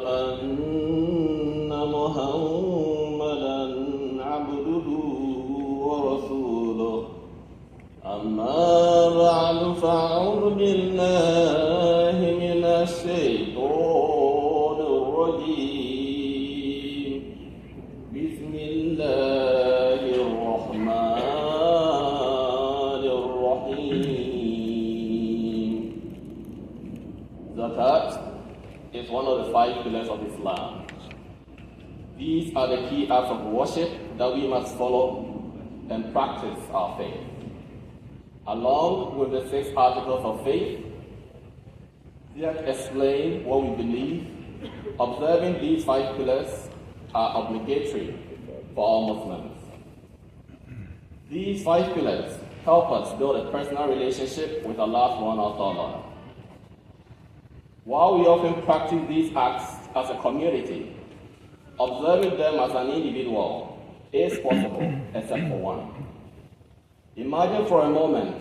أن محمدا عبده ورسوله أما بعد فأعوذ بالله من الشيطان الرجيم بسم الله الرحمن الرحيم. Zakat is one of the 5 pillars of Islam. These are the key acts of worship that we must follow and practice our faith. Along with the 6 articles of faith, that explain what we believe. Observing these 5 pillars are obligatory for all Muslims. These 5 pillars help us build a personal relationship with Allah subhanahu wa ta'ala. While we often practice these acts as a community, observing them as an individual is possible except for one. Imagine for a moment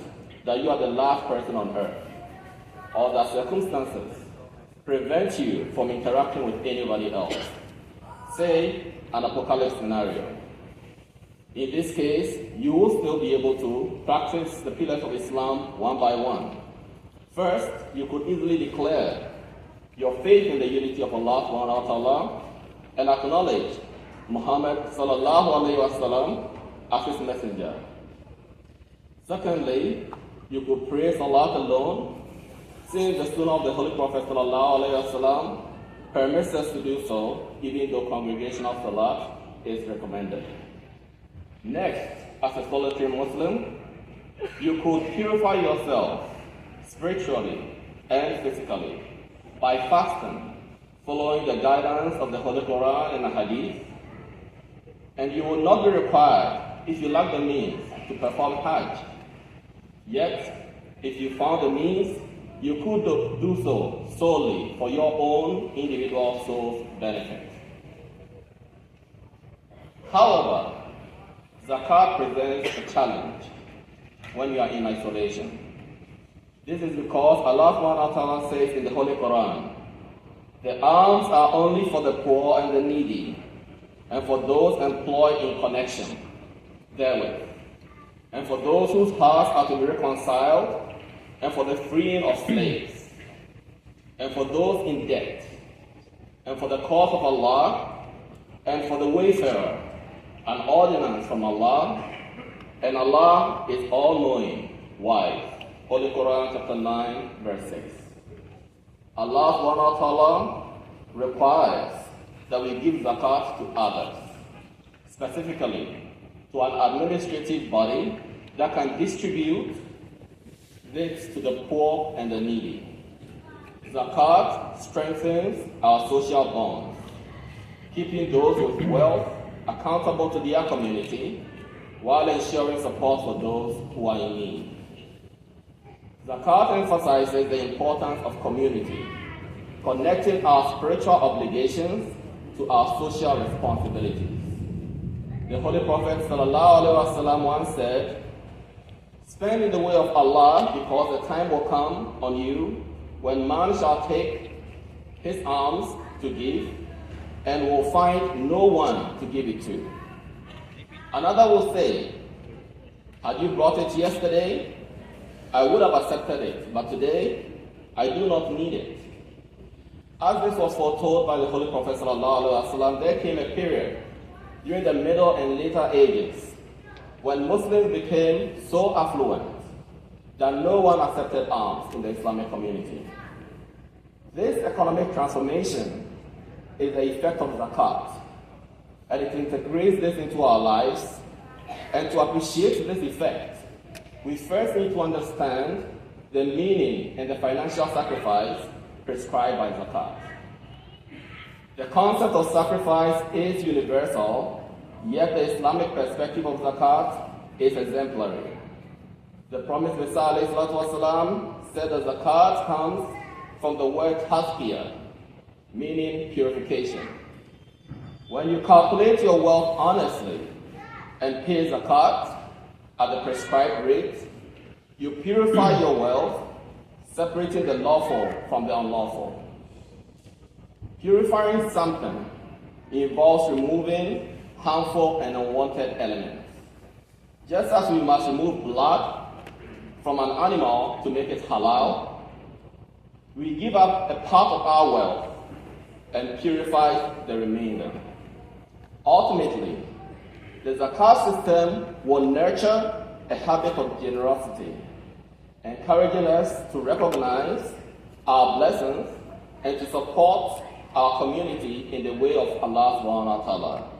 that you are the last person on earth, or that circumstances prevent you from interacting with anybody else. Say, an apocalypse scenario. In this case, you will still be able to practice the pillars of Islam one by one. First, you could easily declare your faith in the unity of Allah subhanahu wa ta'ala and acknowledge Muhammad sallallahu alayhi wa sallam as his messenger. Secondly, you could praise Allah alone, since the sunnah of the Holy Prophet sallallahu alayhi wa sallam permits us to do so, even though congregational salat is recommended. Next, as a solitary Muslim, you could purify yourself spiritually and physically by fasting, following the guidance of the Holy Quran and the Hadith, and you will not be required, if you lack the means, to perform Hajj. Yet, if you found the means, you could do so solely for your own individual soul's benefit. However, Zakat presents a challenge when you are in isolation. This is because Allah subhanahu wa ta'ala says in the Holy Quran, the alms are only for the poor and the needy, and for those employed in connection therewith, and for those whose hearts are to be reconciled, and for the freeing of slaves, and for those in debt, and for the cause of Allah, and for the wayfarer, an ordinance from Allah, and Allah is all-knowing, wise. Holy Quran chapter 9, verse 6. Allah subhanahu wa ta'ala requires that we give zakat to others, specifically to an administrative body that can distribute this to the poor and the needy. Zakat strengthens our social bonds, keeping those with wealth accountable to their community while ensuring support for those who are in need. Zakat emphasizes the importance of community, connecting our spiritual obligations to our social responsibilities. The Holy Prophet ﷺ once said, "Spend in the way of Allah, because the time will come on you when man shall take his alms to give and will find no one to give it to." Another will say, "Had you brought it yesterday, I would have accepted it, but today I do not need it." As this was foretold by the Holy Prophet ﷺ, there came a period during the Middle and later ages when Muslims became so affluent that no one accepted alms in the Islamic community. This economic transformation is the effect of zakat, and it integrates this into our lives. And to appreciate this effect, we first need to understand the meaning and the financial sacrifice prescribed by zakat. The concept of sacrifice is universal, yet the Islamic perspective of zakat is exemplary. The Promised Messiah ﷺ said that zakat comes from the word tasqiyah, meaning purification. When you calculate your wealth honestly and pay zakat at the prescribed rate, you purify your wealth, separating the lawful from the unlawful. Purifying something involves removing harmful and unwanted elements. Just as we must remove blood from an animal to make it halal, we give up a part of our wealth and purify the remainder. Ultimately, the zakat system will nurture a habit of generosity, encouraging us to recognize our blessings and to support our community in the way of Allah subhanahu wa ta'ala.